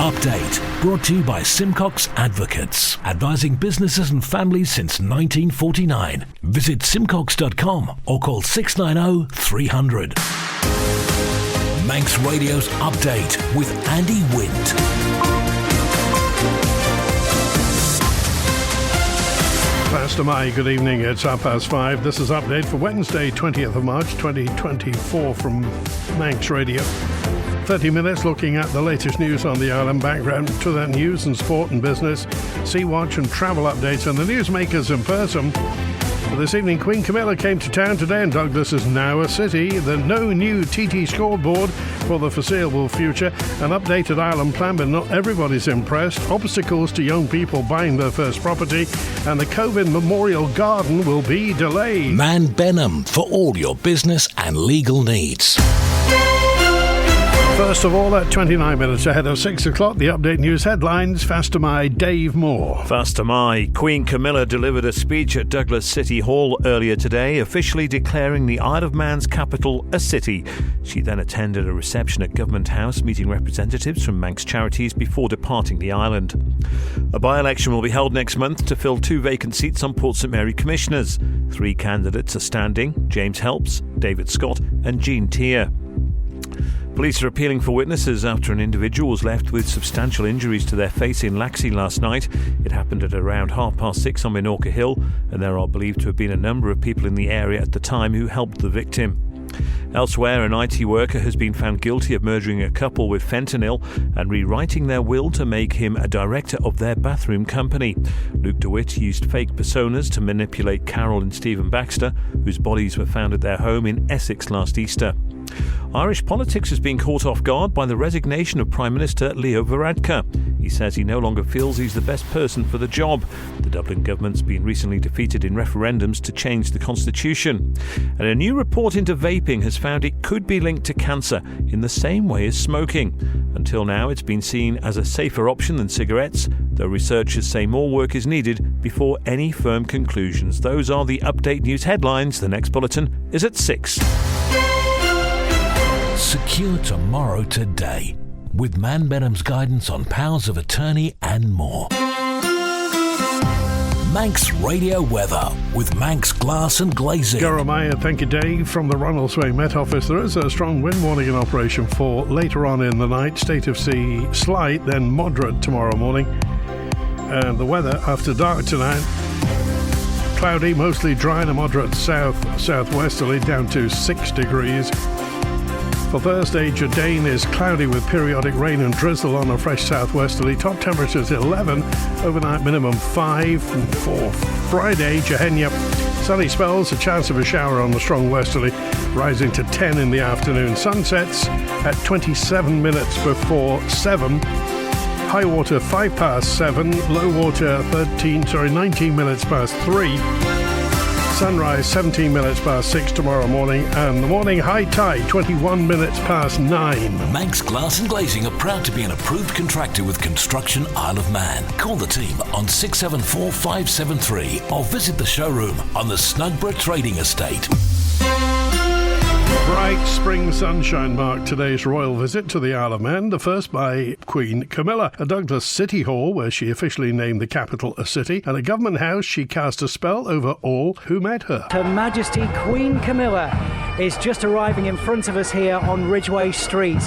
Update, brought to you by Simcox Advocates, advising businesses and families since 1949. Visit simcox.com or call 690 300. Manx Radio's Update with Andy Wint. Pastor Mai, good evening. It's 5:30. This is Update for Wednesday, 20th of March, 2024 from Manx Radio. 30 minutes looking at the latest news on the island. Background to that news and sport and business, Sea Watch and travel updates, and the newsmakers in person. This evening, Queen Camilla came to town today, and Douglas is now a city. The no new TT scoreboard for the foreseeable future. An updated island plan, but not everybody's impressed. Obstacles to young people buying their first property, and the COVID Memorial Garden will be delayed. Man Benham for all your business and legal needs. First of all, at 29 minutes ahead of 6 o'clock, the Update News headlines. Faster My Dave Moore. Faster My. Queen Camilla delivered a speech at Douglas City Hall earlier today, officially declaring the Isle of Man's capital a city. She then attended a reception at Government House, meeting representatives from Manx charities before departing the island. A by-election will be held next month to fill 2 vacant seats on Port St Mary Commissioners. 3 candidates are standing: James Helps, David Scott and Jean Tier. Police are appealing for witnesses after an individual was left with substantial injuries to their face in Laxey last night. It happened at around 6:30 on Minorca Hill, and there are believed to have been a number of people in the area at the time who helped the victim. Elsewhere, an IT worker has been found guilty of murdering a couple with fentanyl and rewriting their will to make him a director of their bathroom company. Luke DeWitt used fake personas to manipulate Carol and Stephen Baxter, whose bodies were found at their home in Essex last Easter. Irish politics has been caught off guard by the resignation of Prime Minister Leo Varadkar. He says he no longer feels he's the best person for the job. The Dublin government's been recently defeated in referendums to change the constitution. And a new report into vaping has found it could be linked to cancer in the same way as smoking. Until now, it's been seen as a safer option than cigarettes, though researchers say more work is needed before any firm conclusions. Those are the Update News headlines. The next bulletin is at 6. Secure tomorrow today with Man Benham's guidance on powers of attorney and more. Manx Radio Weather with Manx Glass and Glazing. Garamaya, thank you, Dave. From the Ronaldsway Met Office, there is a strong wind warning in operation for later on in the night. State of sea slight, then moderate tomorrow morning. And the weather after dark tonight: cloudy, mostly dry, and a moderate southwesterly down to 6 degrees. For Thursday, Jardine is cloudy with periodic rain and drizzle on a fresh southwesterly. Top temperatures 11, overnight minimum 5. And for Friday, Jehenya, sunny spells, a chance of a shower on the strong westerly, rising to 10 in the afternoon. Sunsets at 27 minutes before 7. High water 7, low water 19 minutes past 3. Sunrise 17 minutes past 6 tomorrow morning, and the morning high tide 21 minutes past 9. Manx Glass and Glazing are proud to be an approved contractor with Construction Isle of Man. Call the team on 674 573 or visit the showroom on the Snugborough Trading Estate. Bright spring sunshine marked today's royal visit to the Isle of Man, the first by Queen Camilla. At Douglas City Hall, where she officially named the capital a city, and at Government House, she cast a spell over all who met her. Her Majesty Queen Camilla is just arriving in front of us here on Ridgeway Street.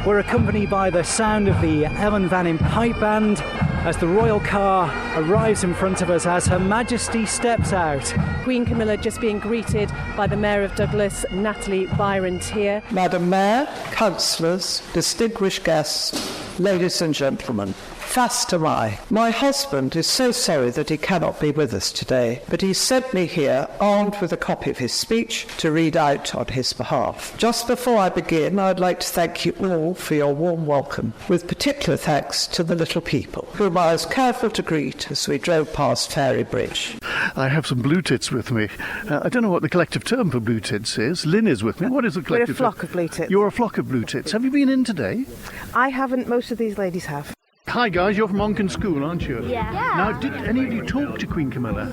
We're accompanied by the sound of the Ellen Vannin Pipe Band as the royal car arrives in front of us as Her Majesty steps out. Queen Camilla just being greeted by the Mayor of Douglas, Natalie Byron-Tier. Madam Mayor, councillors, distinguished guests, ladies and gentlemen, Faster My husband is so sorry that he cannot be with us today, but he sent me here armed with a copy of his speech to read out on his behalf. Just before I begin, I'd like to thank you all for your warm welcome, with particular thanks to the little people, whom I was careful to greet as we drove past Fairy Bridge. I have some blue tits with me. I don't know what the collective term for blue tits is. Lynn is with me. What is the collective term? We're a flock of blue tits. You're a flock of blue tits. Have you been in today? I haven't. Most of these ladies have. Hi guys, you're from Onken School, aren't you? Yeah. Now, did any of you talk to Queen Camilla?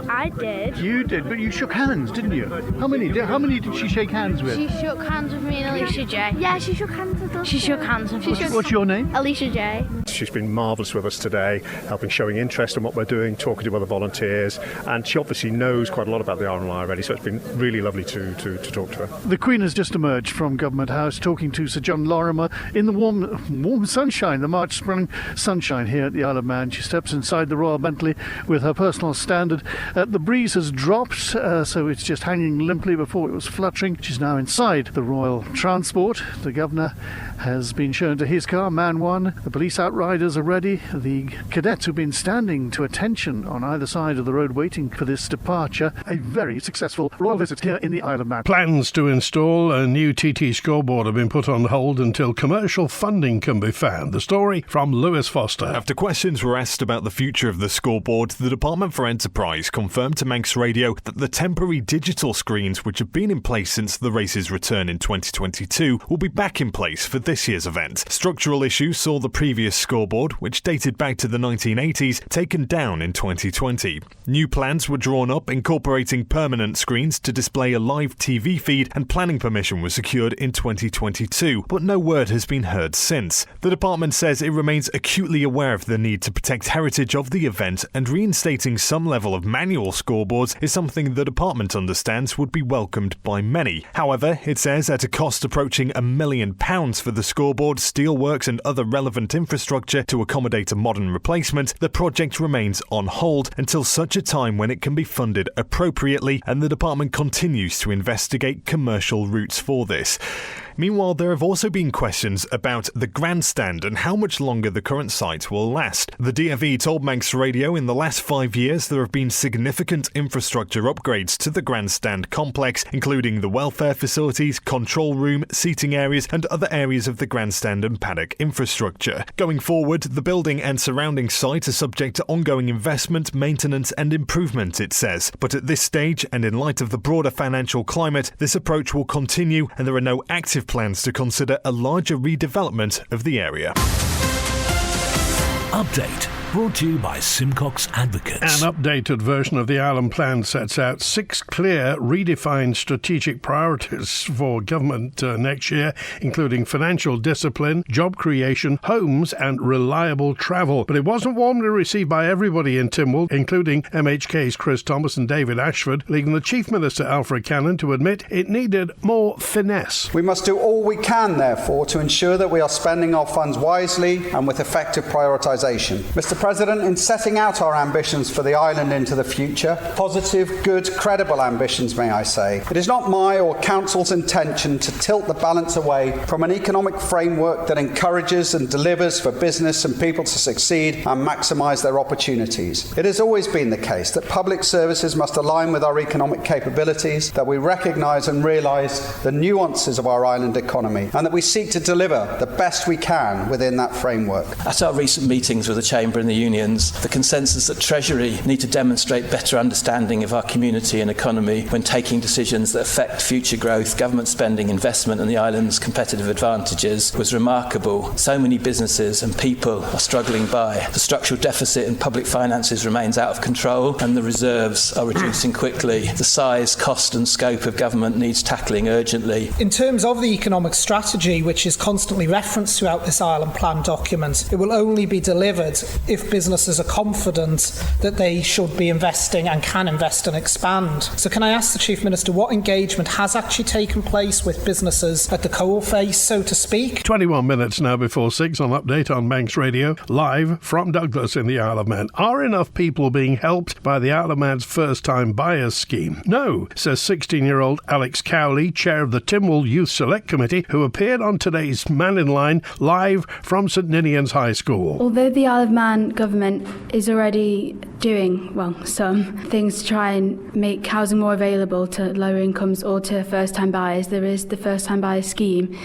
I did. You did, but you shook hands, didn't you? How many did she shake hands with? She shook hands with me and Alicia J. Yeah, she shook hands with us. She shook hands with us. What's your name? Alicia J. She's been marvellous with us today, showing interest in what we're doing, talking to other volunteers, and she obviously knows quite a lot about the RNLI already, so it's been really lovely to talk to her. The Queen has just emerged from Government House talking to Sir John Lorimer in the warm sunshine, the March spring sunshine here at the Isle of Man. She steps inside the Royal Bentley with her personal standard. The breeze has dropped, so it's just hanging limply. Before it was fluttering. She's now inside the Royal Transport. The Governor has been shown to his car, Man 1. The police outriders are ready. The cadets who've been standing to attention on either side of the road waiting for this departure. A very successful royal visit here in the Isle of Man. Plans to install a new TT scoreboard have been put on hold until commercial funding can be found. The story from Lewis Foster. After questions were asked about the future of the scoreboard, the Department for Enterprise confirmed to Manx Radio that the temporary digital screens, which have been in place since the race's return in 2022, will be back in place for this year's event. Structural issues saw the previous scoreboard, which dated back to the 1980s, taken down in 2020. New plans were drawn up incorporating permanent screens to display a live TV feed, and planning permission was secured in 2022, but no word has been heard since. The department says it remains acutely aware of the need to protect heritage of the event, and reinstating some level of manual scoreboards is something the department understands would be welcomed by many. However, it says at a cost approaching £1 million for the scoreboard, steelworks and other relevant infrastructure to accommodate a modern replacement, the project remains on hold until such a time when it can be funded appropriately, and the department continues to investigate commercial routes for this. Meanwhile, there have also been questions about the grandstand and how much longer the current site will last. The DfE told Manx Radio in the last 5 years there have been significant infrastructure upgrades to the grandstand complex, including the welfare facilities, control room, seating areas and other areas of the grandstand and paddock infrastructure. Going forward, the building and surrounding site are subject to ongoing investment, maintenance and improvement, it says. But at this stage, and in light of the broader financial climate, this approach will continue, and there are no active plans to consider a larger redevelopment of the area. Update brought to you by Simcox Advocates. An updated version of the Island Plan sets out 6 clear, redefined strategic priorities for government next year, including financial discipline, job creation, homes and reliable travel. But it wasn't warmly received by everybody in Tynwald, including MHK's Chris Thomas and David Ashford, leading the Chief Minister Alfred Cannon to admit it needed more finesse. We must do all we can, therefore, to ensure that we are spending our funds wisely and with effective prioritisation. Mr. President, in setting out our ambitions for the island into the future, positive, good, credible ambitions, may I say, it is not my or Council's intention to tilt the balance away from an economic framework that encourages and delivers for business and people to succeed and maximise their opportunities. It has always been the case that public services must align with our economic capabilities, that we recognise and realise the nuances of our island economy, and that we seek to deliver the best we can within that framework. At our recent meetings with the Chamber and the unions, the consensus that Treasury need to demonstrate better understanding of our community and economy when taking decisions that affect future growth, government spending, investment and the island's competitive advantages was remarkable. So many businesses and people are struggling by. The structural deficit in public finances remains out of control and the reserves are reducing quickly. The size, cost and scope of government needs tackling urgently. In terms of the economic strategy, which is constantly referenced throughout this Island Plan document, it will only be delivered if businesses are confident that they should be investing and can invest and expand. So can I ask the Chief Minister what engagement has actually taken place with businesses at the coalface, so to speak? 21 minutes now before 6 on Update on Manx Radio, live from Douglas in the Isle of Man. Are enough people being helped by the Isle of Man's first-time buyers scheme? No, says 16-year-old Alex Cowley, chair of the Tynwald Youth Select Committee, who appeared on today's Man in Line live from St Ninian's High School. Although the Isle of Man government is already doing, some things to try and make housing more available to lower incomes or to first-time buyers, there is the first-time buyer scheme.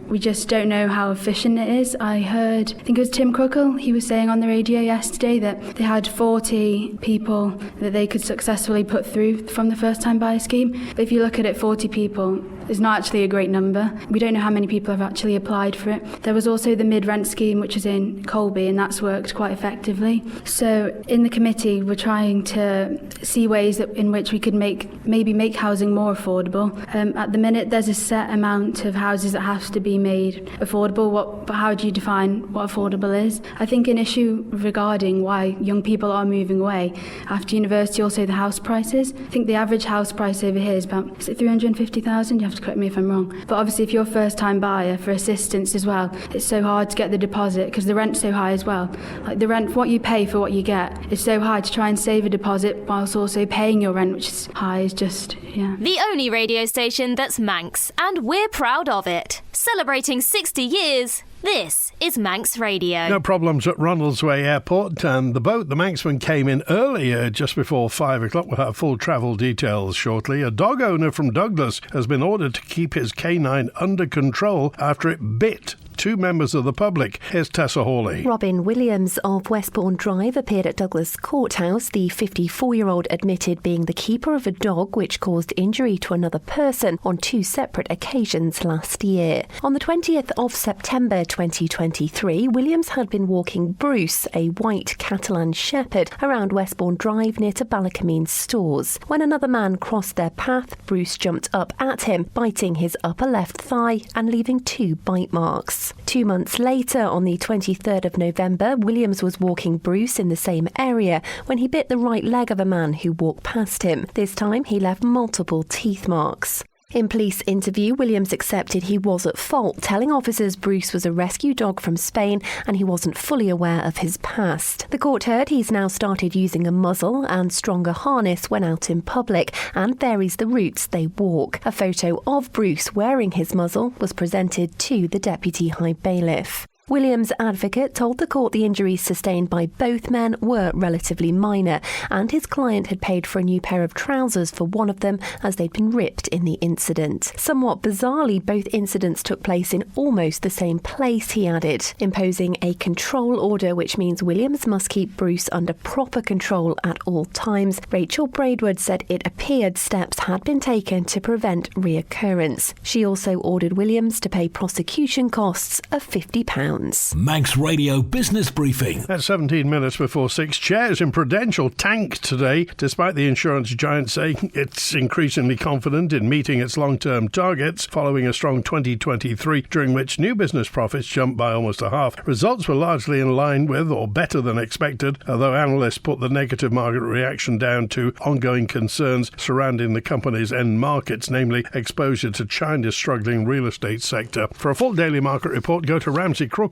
We just don't know how efficient it is. I think it was Tim Crookle, he was saying on the radio yesterday that they had 40 people that they could successfully put through from the first-time buyer scheme. But if you look at it, 40 people, is not actually a great number. We don't know how many people have actually applied for it. There was also the mid-rent scheme, which is in Colby, and that's worked quite effectively. So in the committee, we're trying to see ways in which we could maybe make housing more affordable. At the minute, there's a set amount of houses that have to be made affordable. But how do you define what affordable is? I think an issue regarding why young people are moving away after university, also the house prices. I think the average house price over here is about 350,000? You have to correct me if I'm wrong. But obviously, if you're a first-time buyer for assistance as well, it's so hard to get the deposit because the rent's so high as well. Like the rent, what you pay for what you get, is so high. To try and save a deposit whilst also paying your rent, which is high, is just, yeah. The only radio station that's Manx, and we're proud of it. Celebrating 60 years. This is Manx Radio. No problems at Ronaldsway Airport, and the boat, the Manxman, came in earlier, just before 5 o'clock. We'll have full travel details shortly. A dog owner from Douglas has been ordered to keep his canine under control after it bit two members of the public. Here's Tessa Hawley. Robin Williams of Westbourne Drive appeared at Douglas Courthouse. The 54-year-old admitted being the keeper of a dog which caused injury to another person on two separate occasions last year. On the 20th of September 2023, Williams had been walking Bruce, a white Catalan shepherd, around Westbourne Drive near to Ballacamine stores. When another man crossed their path, Bruce jumped up at him, biting his upper left thigh and leaving 2 bite marks. 2 months later, on the 23rd of November, Williams was walking Bruce in the same area when he bit the right leg of a man who walked past him. This time he left multiple teeth marks. In police interview, Williams accepted he was at fault, telling officers Bruce was a rescue dog from Spain and he wasn't fully aware of his past. The court heard he's now started using a muzzle and stronger harness when out in public and varies the routes they walk. A photo of Bruce wearing his muzzle was presented to the Deputy High Bailiff. Williams' advocate told the court the injuries sustained by both men were relatively minor, and his client had paid for a new pair of trousers for one of them as they'd been ripped in the incident. Somewhat bizarrely, both incidents took place in almost the same place, he added, imposing a control order which means Williams must keep Bruce under proper control at all times. Rachel Braidwood said it appeared steps had been taken to prevent reoccurrence. She also ordered Williams to pay prosecution costs of £50. Manx Radio Business Briefing. At 17 minutes before 6, shares in Prudential tanked today, despite the insurance giant saying it's increasingly confident in meeting its long-term targets following a strong 2023, during which new business profits jumped by almost a half. Results were largely in line with or better than expected, although analysts put the negative market reaction down to ongoing concerns surrounding the company's end markets, namely exposure to China's struggling real estate sector. For a full daily market report, go to ramseycrookall.com.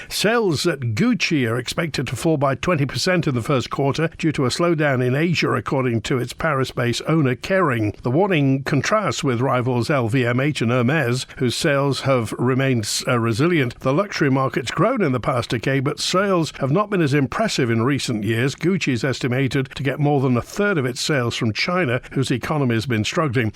Sales at Gucci are expected to fall by 20% in the first quarter due to a slowdown in Asia, according to its Paris-based owner Kering. The warning contrasts with rivals LVMH and Hermes, whose sales have remained resilient. The luxury market's grown in the past decade, but sales have not been as impressive in recent years. Gucci is estimated to get more than a third of its sales from China, whose economy has been struggling.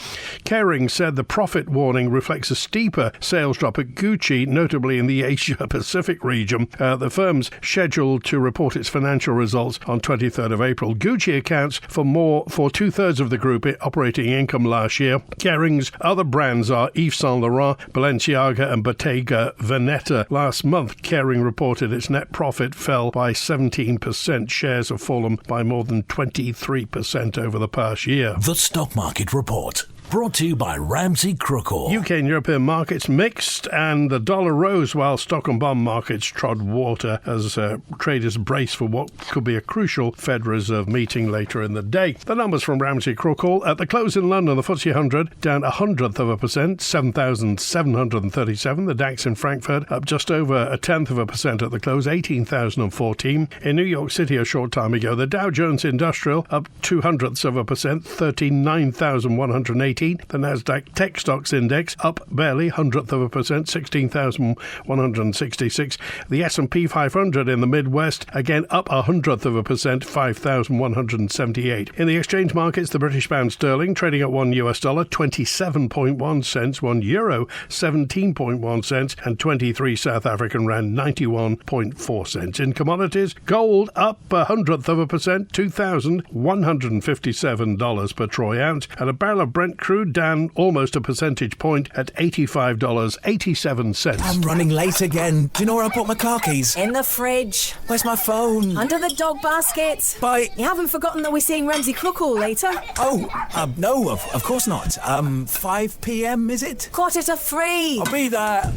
Kering said the profit warning reflects a steeper sales drop at Gucci, notably in the Asia-Pacific region. The firm's scheduled to report its financial results on 23rd of April. Gucci accounts for two-thirds of the group operating income last year. Kering's other brands are Yves Saint Laurent, Balenciaga and Bottega Veneta. Last month, Kering reported its net profit fell by 17%. Shares have fallen by more than 23% over the past year. The Stock Market Report. Brought to you by Ramsey Crookall. UK and European markets mixed, and the dollar rose while stock and bond markets trod water as traders brace for what could be a crucial Fed Reserve meeting later in the day. The numbers from Ramsey Crookall. At the close in London, the FTSE 100 down 0.1%, 7,737. The DAX in Frankfurt up just over 0.1% at the close, 18,014. In New York City a short time ago, the Dow Jones Industrial up 0.02%, 39,180. The Nasdaq Tech Stocks Index up barely 0.1%, 16,166. The S&P 500 in the Midwest again up 0.1%, 5,178. In the exchange markets, the British pound sterling trading at $1 27.1 cents, €1 17.1 cents, and 23 South African rand 91.4 cents. In commodities, gold up 0.1%, $2,157 per troy ounce, and a barrel of Brent crude crude down almost a percentage point at $85.87. I'm running late again. Do you know where I put my car keys? In the fridge. Where's my phone? Under the dog basket. Bye. You haven't forgotten that we're seeing Ramsey Crookall later? Oh, no, of course not. 5 p.m, is it? 2:45. I'll be there.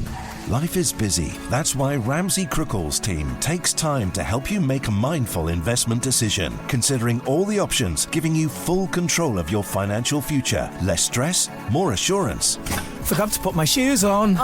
Life is busy. That's why Ramsey Crookall's team takes time to help you make a mindful investment decision, considering all the options, giving you full control of your financial future. Less stress, more assurance. Forgot to put my shoes on.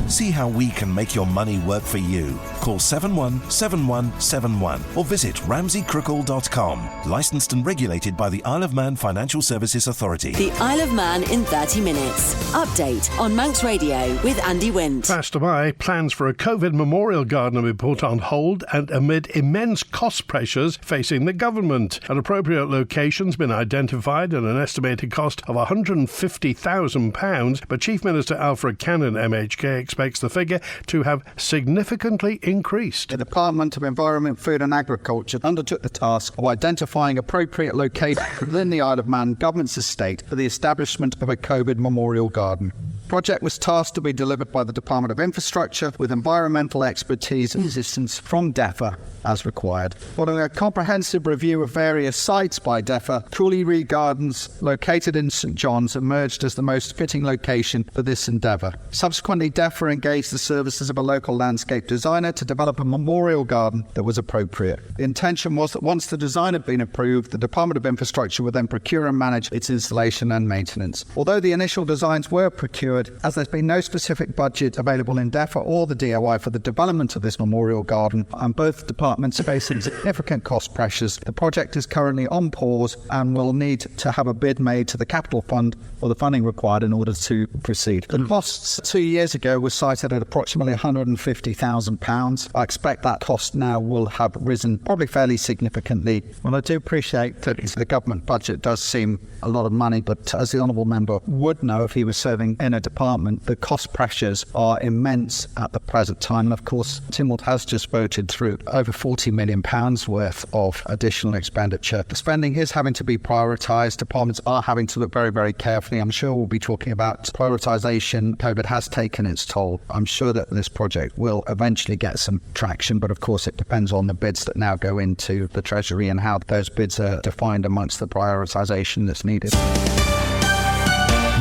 See how we can make your money work for you. Call 717171 or visit ramseycrookall.com. Licensed and regulated by the Isle of Man Financial Services Authority. The Isle of Man in 30 minutes. Update on Manx Radio with Andy Wint. Fast by, plans for a COVID memorial garden have been put on hold and amid immense cost pressures facing the government. An appropriate location's been identified at an estimated cost of £150,000, but Chief Minister Alfred Cannon, MHK, expects the figure to have significantly increased. The Department of Environment, Food and Agriculture undertook the task of identifying appropriate locations within the Isle of Man Government's estate for the establishment of a COVID memorial garden. The project was tasked to be delivered by the Department of Infrastructure with environmental expertise and assistance from DEFRA as required. Following a comprehensive review of various sites by DEFRA, Cooley Gardens, located in St John's, emerged as the most fitting location for this endeavour. Subsequently, DEFRA engaged the services of a local landscape designer to develop a memorial garden that was appropriate. The intention was that once the design had been approved, the Department of Infrastructure would then procure and manage its installation and maintenance. Although the initial designs were procured, as there's been no specific budget available in DEFRA or the DOI for the development of this memorial garden, and both departments are facing significant cost pressures, the project is currently on pause and will need to have a bid made to the Capital Fund for the funding required in order to proceed. The costs 2 years ago were cited at approximately £150,000. I expect that cost now will have risen probably fairly significantly. Well, I do appreciate that the government budget does seem a lot of money, but as the Honourable Member would know if he was serving in a department, the cost pressures are immense at the present time. And of course, Tynwald has just voted through over £40 million worth of additional expenditure. The spending is having to be prioritised. Departments are having to look very, very carefully. I'm sure we'll be talking about prioritisation. COVID has taken its toll. I'm sure that this project will eventually get some traction, but of course it depends on the bids that now go into the Treasury and how those bids are defined amongst the prioritisation that's needed.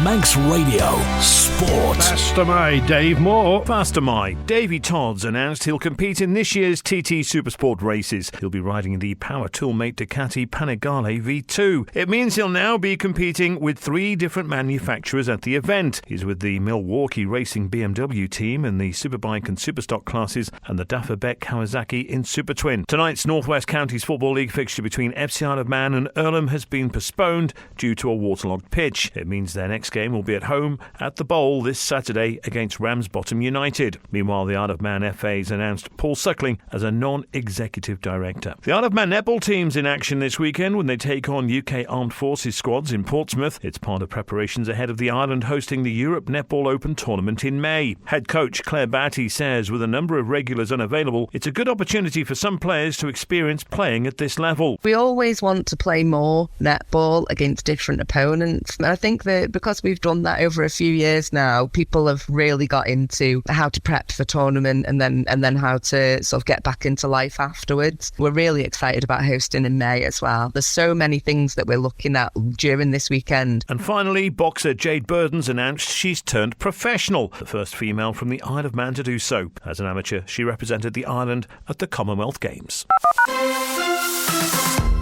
Manx Radio Sport. Faster My Dave Moore. Faster My. Davy Todd's announced he'll compete in this year's TT Supersport races. He'll be riding the Power Toolmate Ducati Panigale V2. It means he'll now be competing with 3 different manufacturers at the event. He's with the Milwaukee Racing BMW team in the Superbike and Superstock classes and the Daffer Beck Kawasaki in Super Twin. Tonight's North West Counties Football League fixture between FC Isle of Man and Earlham has been postponed due to a waterlogged pitch. It means their next game will be at home at the Bowl this Saturday against Ramsbottom United. Meanwhile, the Isle of Man FA's announced Paul Suckling as a non-executive director. The Isle of Man netball team's in action this weekend when they take on UK Armed Forces squads in Portsmouth. It's part of preparations ahead of the island hosting the Europe Netball Open tournament in May. Head coach Claire Batty says with a number of regulars unavailable, it's a good opportunity for some players to experience playing at this level. We always want to play more netball against different opponents. And I think that because we've done that over a few years now, people have really got into how to prep for tournament and then how to sort of get back into life afterwards. We're really excited about hosting in May as well. There's so many things that we're looking at during this weekend. And finally, boxer Jade Burden's announced she's turned professional, the first female from the Isle of Man to do so. As an amateur, she represented the island at the Commonwealth Games.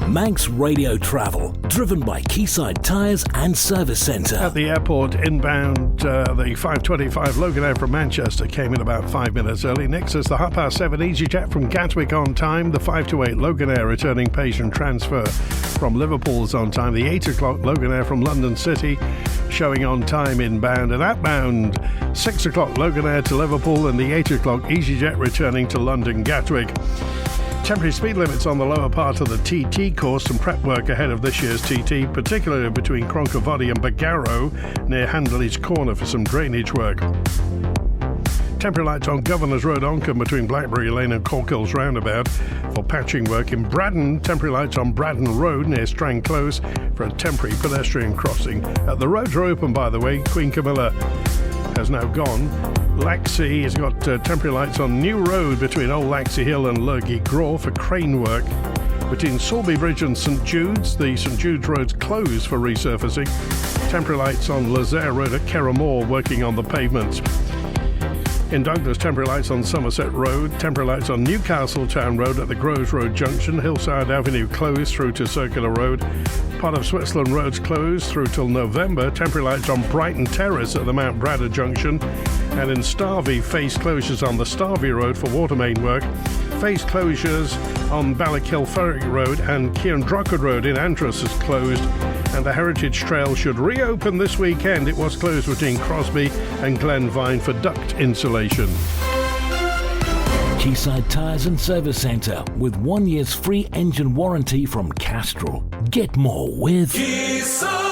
Manx Radio Travel, driven by Quayside Tyres and Service Centre. At the airport, inbound, the 525 Loganair from Manchester came in about 5 minutes early. Next is the 7:30 EasyJet from Gatwick on time. The 528 Loganair returning patient transfer from Liverpool's on time. The 8 o'clock Loganair from London City showing on time inbound. And outbound, 6 o'clock Loganair to Liverpool and the 8 o'clock EasyJet returning to London Gatwick. Temporary speed limits on the lower part of the TT course. Some prep work ahead of this year's TT, particularly between Cronkovody and Bagaro near Handley's Corner for some drainage work. Temporary lights on Governor's Road, Oncombe, between Blackberry Lane and Corkill's Roundabout for patching work. In Braddon, temporary lights on Braddon Road near Strang Close for a temporary pedestrian crossing. The roads are open, by the way. Queen Camilla has now gone. Laxey has got temporary lights on New Road between Old Laxey Hill and Lurgy Graw for crane work. Between Sulby Bridge and St Jude's, the St Jude's Road's closed for resurfacing. Temporary lights on Lazaire Road at Kerramore working on the pavements. In Douglas, temporary lights on Somerset Road, temporary lights on Newcastle Town Road at the Groves Road Junction, Hillside Avenue closed through to Circular Road, part of Switzerland Road's closed through till November, temporary lights on Brighton Terrace at the Mount Bradder Junction, and in Starvey, phase closures on the Starvey Road for water main work, phase closures on Ballakilferry Road and Kearndrockard Road in Antras is closed, and the Heritage Trail should reopen this weekend. It was closed between Crosby and Glenvine for duct insulation. Quayside Tyres and Service Centre with 1 year's free engine warranty from Castrol. Get more with Quayside.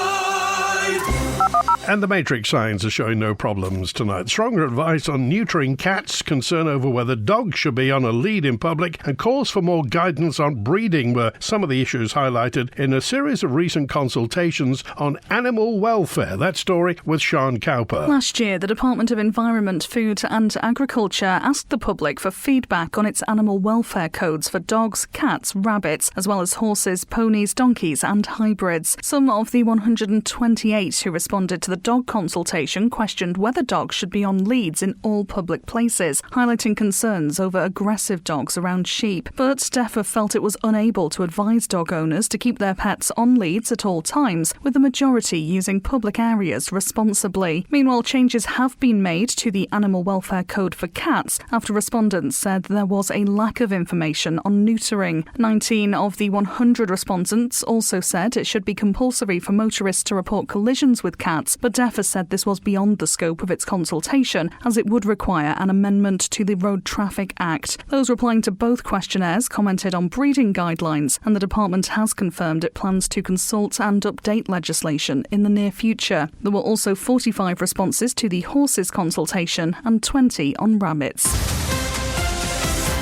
And the matrix signs are showing no problems tonight. Stronger advice on neutering cats, concern over whether dogs should be on a lead in public, and calls for more guidance on breeding were some of the issues highlighted in a series of recent consultations on animal welfare. That story with Sean Cowper. Last year, the Department of Environment, Food and Agriculture asked the public for feedback on its animal welfare codes for dogs, cats, rabbits, as well as horses, ponies, donkeys and hybrids. Some of the 128 who responded to the dog consultation questioned whether dogs should be on leads in all public places, highlighting concerns over aggressive dogs around sheep. But DEFA felt it was unable to advise dog owners to keep their pets on leads at all times, with the majority using public areas responsibly. Meanwhile, changes have been made to the Animal Welfare Code for cats after respondents said there was a lack of information on neutering. 19 of the 100 respondents also said it should be compulsory for motorists to report collisions with cats, but DEFA said this was beyond the scope of its consultation, as it would require an amendment to the Road Traffic Act. Those replying to both questionnaires commented on breeding guidelines, and the department has confirmed it plans to consult and update legislation in the near future. There were also 45 responses to the horses consultation and 20 on rabbits.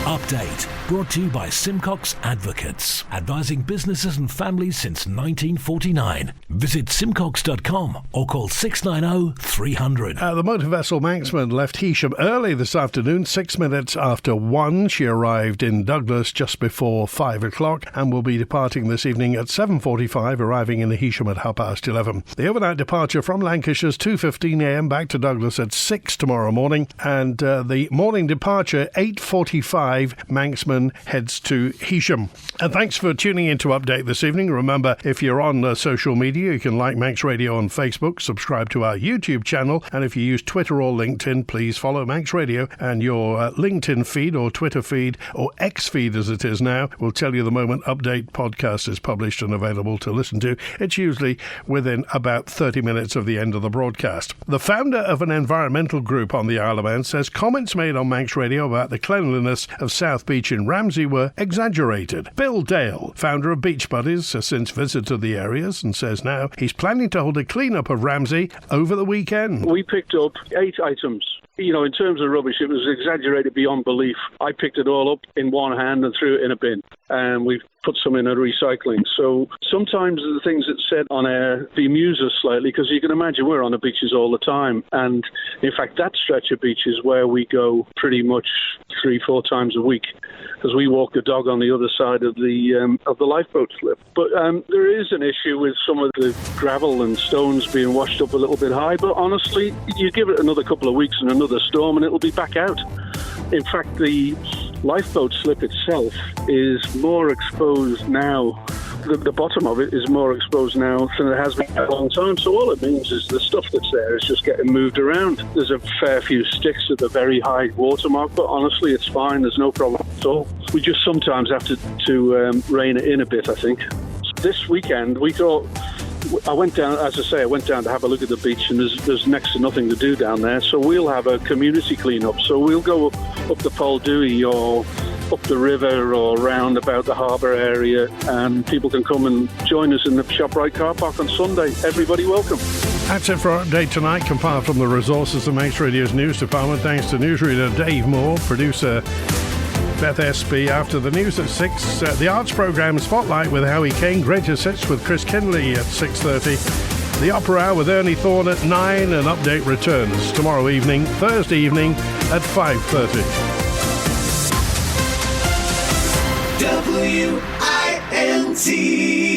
Update brought to you by Simcox Advocates, advising businesses and families since 1949. Visit simcox.com or call 690 300. The motor vessel Manxman left Heysham early this afternoon, 6 minutes after 1. She arrived in Douglas just before 5 o'clock and will be departing this evening at 7:45, arriving in Heysham at 11:30. The overnight departure from Lancashire is 2:15 a.m. back to Douglas at 6 tomorrow morning, and the morning departure 8:45. Manxman heads to Heysham. And thanks for tuning in to Update this evening. Remember, if you're on social media, you can like Manx Radio on Facebook, subscribe to our YouTube channel, and if you use Twitter or LinkedIn, please follow Manx Radio, and your LinkedIn feed or Twitter feed or X feed as it is now will tell you the moment Update podcast is published and available to listen to. It's usually within about 30 minutes of the end of the broadcast. The founder of an environmental group on the Isle of Man says comments made on Manx Radio about the cleanliness of South Beach in Ramsey were exaggerated. Bill Dale, founder of Beach Buddies, has since visited the areas and says now he's planning to hold a clean-up of Ramsey over the weekend. We picked up 8 items. You know, in terms of rubbish, it was exaggerated beyond belief. I picked it all up in one hand and threw it in a bin, and we've put some in a recycling. So sometimes the things that said on air bemuse us slightly, because you can imagine we're on the beaches all the time. And in fact, that stretch of beach is where we go pretty much 3-4 times a week, because we walk the dog on the other side of the lifeboat slip. But there is an issue with some of the gravel and stones being washed up a little bit high. But honestly, you give it another couple of weeks and another storm and it'll be back out. In fact, the lifeboat slip itself is more exposed now. The bottom of it is more exposed now than it has been for a long time. So all it means is the stuff that's there is just getting moved around. There's a fair few sticks at the very high water mark, but honestly, it's fine. There's no problem at all. We just sometimes have to rein it in a bit, I think. This weekend, we thought... I went down, as I say, to have a look at the beach, and there's next to nothing to do down there. So we'll have a community clean-up. So we'll go up the Poldewey or up the river or round about the harbour area, and people can come and join us in the ShopRite car park on Sunday. Everybody welcome. That's it for our update tonight, compiled from the resources of Manx Radio's news department. Thanks to newsreader Dave Moore, producer Beth Espy. After the news at 6, the arts programme Spotlight with Howie King, Greatest Hits with Chris Kinley at 6:30, the Opera Hour with Ernie Thorne at 9, and Update returns tomorrow evening, Thursday evening at 5:30. WINT